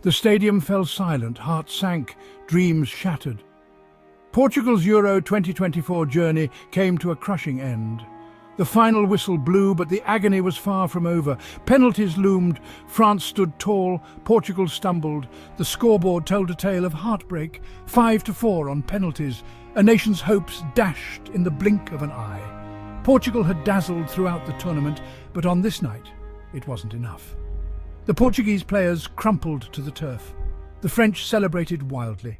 The stadium fell silent, hearts sank, dreams shattered. Portugal's Euro 2024 journey came to a crushing end. The final whistle blew, but the agony was far from over. Penalties loomed, France stood tall, Portugal stumbled. The scoreboard told a tale of heartbreak, 5-4 on penalties. A nation's hopes dashed in the blink of an eye. Portugal had dazzled throughout the tournament, but on this night, it wasn't enough. The Portuguese players crumpled to the turf. The French celebrated wildly.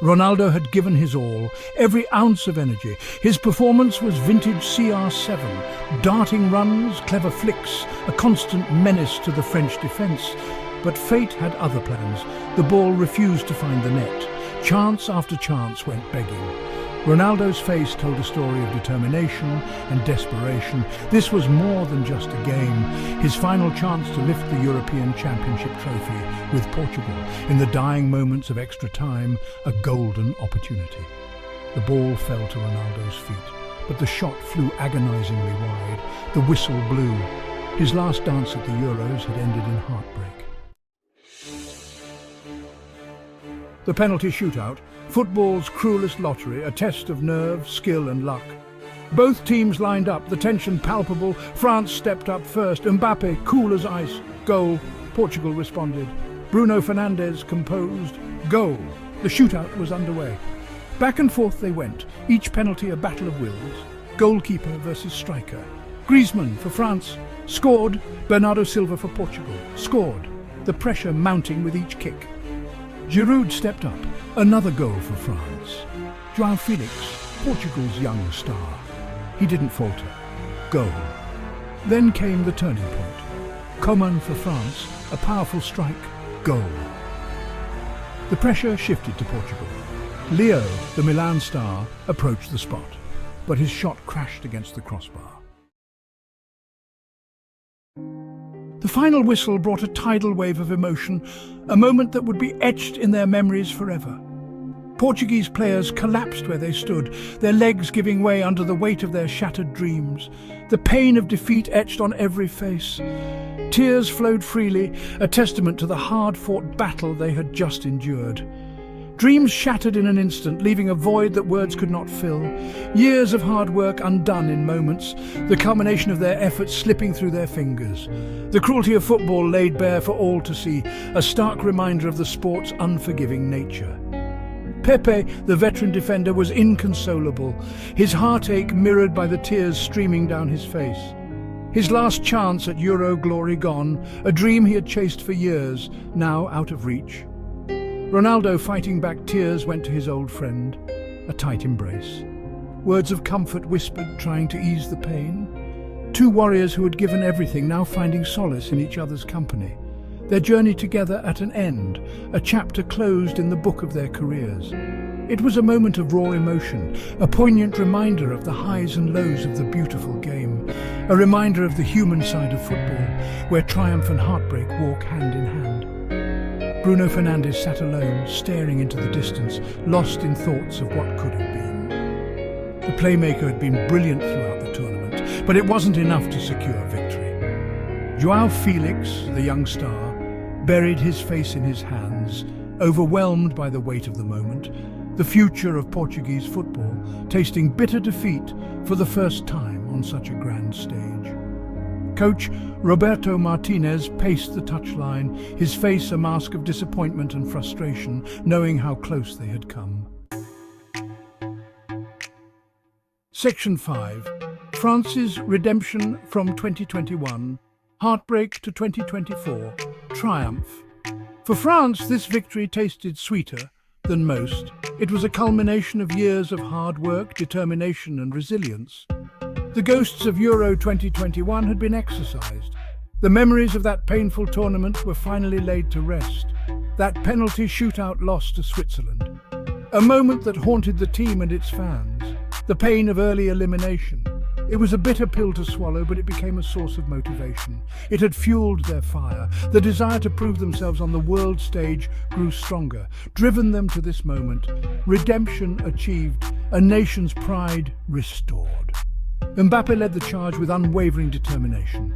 Ronaldo had given his all, every ounce of energy. His performance was vintage CR7, darting runs, clever flicks, a constant menace to the French defence. But fate had other plans. The ball refused to find the net. Chance after chance went begging. Ronaldo's face told a story of determination and desperation. This was more than just a game. His final chance to lift the European Championship trophy with Portugal. In the dying moments of extra time, a golden opportunity. The ball fell to Ronaldo's feet, but the shot flew agonisingly wide. The whistle blew. His last dance at the Euros had ended in heartbreak. The penalty shootout, football's cruelest lottery, a test of nerve, skill and luck. Both teams lined up, the tension palpable. France stepped up first. Mbappe, cool as ice. Goal. Portugal responded. Bruno Fernandes composed. Goal. The shootout was underway. Back and forth they went, each penalty a battle of wills. Goalkeeper versus striker. Griezmann for France. Scored. Bernardo Silva for Portugal. Scored. The pressure mounting with each kick. Giroud stepped up. Another goal for France. João Felix, Portugal's young star. He didn't falter. Goal. Then came the turning point. Coman for France, a powerful strike. Goal. The pressure shifted to Portugal. Leão, the Milan star, approached the spot, but his shot crashed against the crossbar. The final whistle brought a tidal wave of emotion, a moment that would be etched in their memories forever. Portuguese players collapsed where they stood, their legs giving way under the weight of their shattered dreams. The pain of defeat etched on every face. Tears flowed freely, a testament to the hard-fought battle they had just endured. Dreams shattered in an instant, leaving a void that words could not fill. Years of hard work undone in moments, the culmination of their efforts slipping through their fingers. The cruelty of football laid bare for all to see, a stark reminder of the sport's unforgiving nature. Pepe, the veteran defender, was inconsolable, his heartache mirrored by the tears streaming down his face. His last chance at Euro glory gone, a dream he had chased for years, now out of reach. Ronaldo, fighting back tears, went to his old friend, a tight embrace. Words of comfort whispered, trying to ease the pain. Two warriors who had given everything, now finding solace in each other's company. Their journey together at an end, a chapter closed in the book of their careers. It was a moment of raw emotion, a poignant reminder of the highs and lows of the beautiful game, a reminder of the human side of football, where triumph and heartbreak walk hand in hand. Bruno Fernandes sat alone, staring into the distance, lost in thoughts of what could have been. The playmaker had been brilliant throughout the tournament, but it wasn't enough to secure victory. João Felix, the young star, buried his face in his hands, overwhelmed by the weight of the moment, the future of Portuguese football, tasting bitter defeat for the first time on such a grand stage. Coach Roberto Martinez paced the touchline, his face a mask of disappointment and frustration, knowing how close they had come. Section 5. France's redemption from 2021, heartbreak to 2024, triumph. For France, this victory tasted sweeter than most. It was a culmination of years of hard work, determination and resilience. The ghosts of Euro 2021 had been exorcised. The memories of that painful tournament were finally laid to rest. That penalty shootout loss to Switzerland. A moment that haunted the team and its fans. The pain of early elimination. It was a bitter pill to swallow, but it became a source of motivation. It had fueled their fire. The desire to prove themselves on the world stage grew stronger, driven them to this moment. Redemption achieved, a nation's pride restored. Mbappe led the charge with unwavering determination.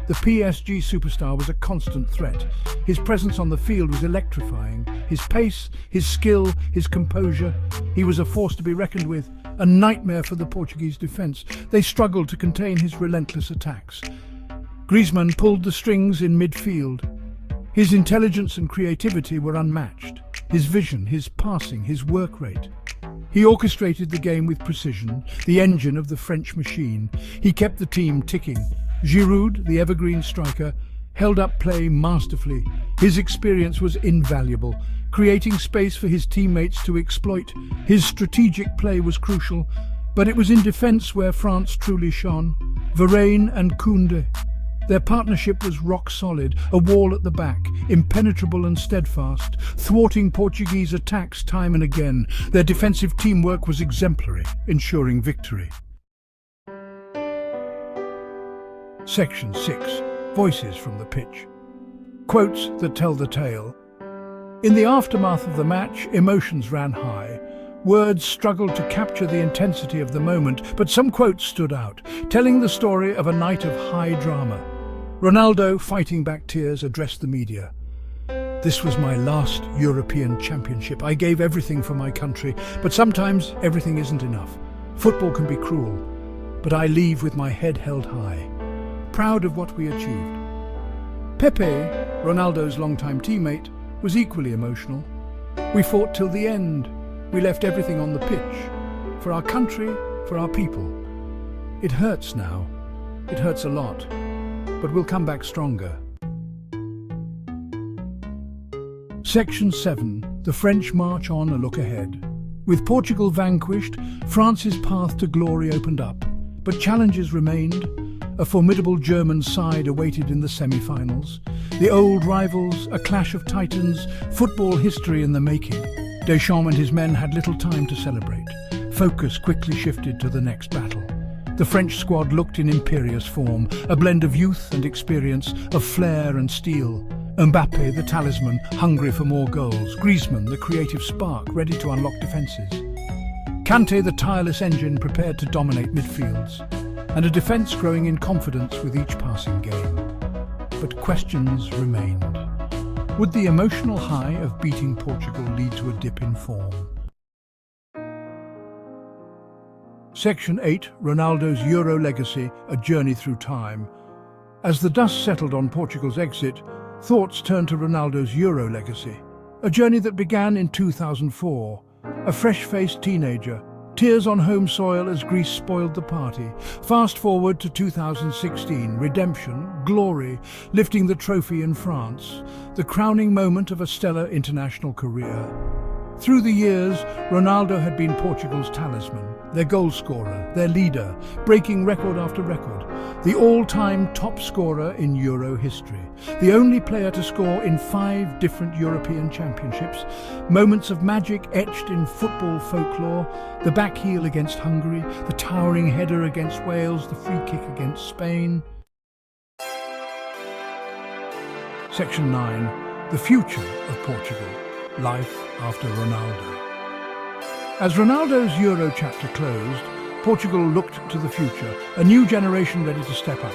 The PSG superstar was a constant threat. His presence on the field was electrifying. His pace, his skill, his composure. He was a force to be reckoned with, a nightmare for the Portuguese defence. They struggled to contain his relentless attacks. Griezmann pulled the strings in midfield. His intelligence and creativity were unmatched. His vision, his passing, his work rate. He orchestrated the game with precision, the engine of the French machine. He kept the team ticking. Giroud, the evergreen striker, held up play masterfully. His experience was invaluable, creating space for his teammates to exploit. His strategic play was crucial, but it was in defence where France truly shone. Varane and Koundé. Their partnership was rock solid, a wall at the back, impenetrable and steadfast, thwarting Portuguese attacks time and again. Their defensive teamwork was exemplary, ensuring victory. Section 6. Voices from the pitch. Quotes that tell the tale. In the aftermath of the match, emotions ran high. Words struggled to capture the intensity of the moment, but some quotes stood out, telling the story of a night of high drama. Ronaldo, fighting back tears, addressed the media. "This was my last European Championship. I gave everything for my country, but sometimes everything isn't enough. Football can be cruel, but I leave with my head held high, proud of what we achieved." Pepe, Ronaldo's longtime teammate, was equally emotional. "We fought till the end. We left everything on the pitch. For our country, for our people. It hurts now. It hurts a lot. But we'll come back stronger." Section 7. The French march on, a look ahead. With Portugal vanquished, France's path to glory opened up. But challenges remained. A formidable German side awaited in the semi-finals. The old rivals, a clash of titans, football history in the making. Deschamps and his men had little time to celebrate. Focus quickly shifted to the next battle. The French squad looked in imperious form, a blend of youth and experience, of flair and steel. Mbappe, the talisman, hungry for more goals. Griezmann, the creative spark, ready to unlock defences. Kanté, the tireless engine, prepared to dominate midfields. And a defence growing in confidence with each passing game. But questions remained. Would the emotional high of beating Portugal lead to a dip in form? Section 8. Ronaldo's Euro legacy, a journey through time. As the dust settled on Portugal's exit, thoughts turned to Ronaldo's Euro legacy. A journey that began in 2004. A fresh-faced teenager, tears on home soil as Greece spoiled the party. Fast forward to 2016, redemption, glory, lifting the trophy in France. The crowning moment of a stellar international career. Through the years, Ronaldo had been Portugal's talisman, their goal scorer, their leader, breaking record after record, the all-time top scorer in Euro history, the only player to score in 5 different European championships, moments of magic etched in football folklore, the back heel against Hungary, the towering header against Wales, the free kick against Spain. Section 9. The future of Portugal. Life after Ronaldo. As Ronaldo's Euro chapter closed, Portugal looked to the future, a new generation ready to step up,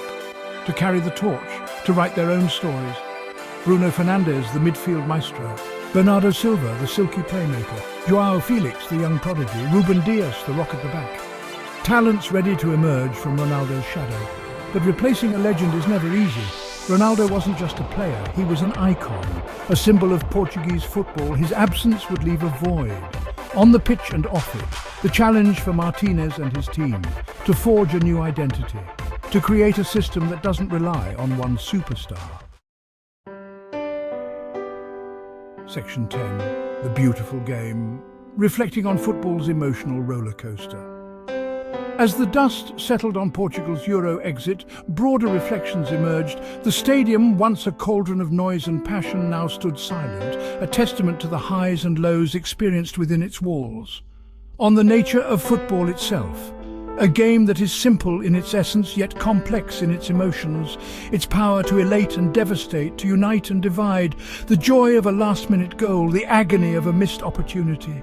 to carry the torch, to write their own stories. Bruno Fernandes, the midfield maestro, Bernardo Silva, the silky playmaker, João Felix, the young prodigy, Ruben Dias, the rock at the back. Talents ready to emerge from Ronaldo's shadow. But replacing a legend is never easy. Ronaldo wasn't just a player, he was an icon, a symbol of Portuguese football. His absence would leave a void. On the pitch and off it, the challenge for Martinez and his team, to forge a new identity, to create a system that doesn't rely on one superstar. Section 10. The beautiful game, reflecting on football's emotional rollercoaster. As the dust settled on Portugal's Euro exit, broader reflections emerged. The stadium, once a cauldron of noise and passion, now stood silent, a testament to the highs and lows experienced within its walls. On the nature of football itself, a game that is simple in its essence, yet complex in its emotions, its power to elate and devastate, to unite and divide, the joy of a last-minute goal, the agony of a missed opportunity.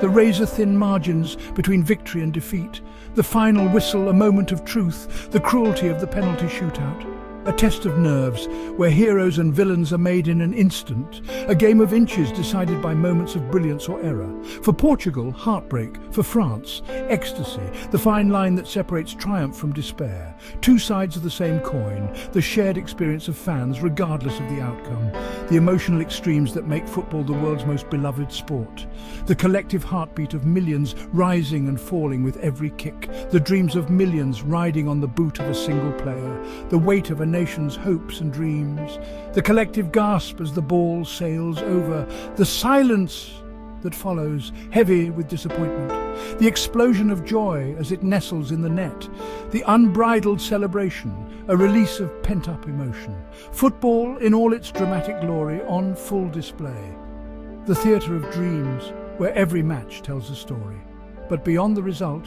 The razor-thin margins between victory and defeat, the final whistle, a moment of truth, the cruelty of the penalty shootout. a test of nerves, where heroes and villains are made in an instant, a game of inches decided by moments of brilliance or error. For Portugal, heartbreak; for France, ecstasy, the fine line that separates triumph from despair. Two sides of the same coin, the shared experience of fans regardless of the outcome. The emotional extremes that make football the world's most beloved sport. The collective heartbeat of millions rising and falling with every kick. The dreams of millions riding on the boot of a single player. The weight of a nation's hopes and dreams. The collective gasp as the ball sails over. The silence that follows, heavy with disappointment. The explosion of joy as it nestles in the net. The unbridled celebration, a release of pent-up emotion. Football in all its dramatic glory on full display. The theatre of dreams, where every match tells a story. But beyond the result,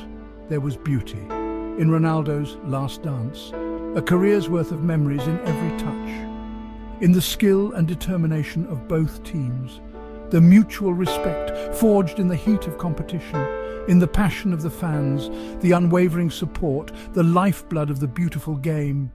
there was beauty. In Ronaldo's last dance, a career's worth of memories in every touch. In the skill and determination of both teams. The mutual respect forged in the heat of competition. In the passion of the fans, the unwavering support, the lifeblood of the beautiful game.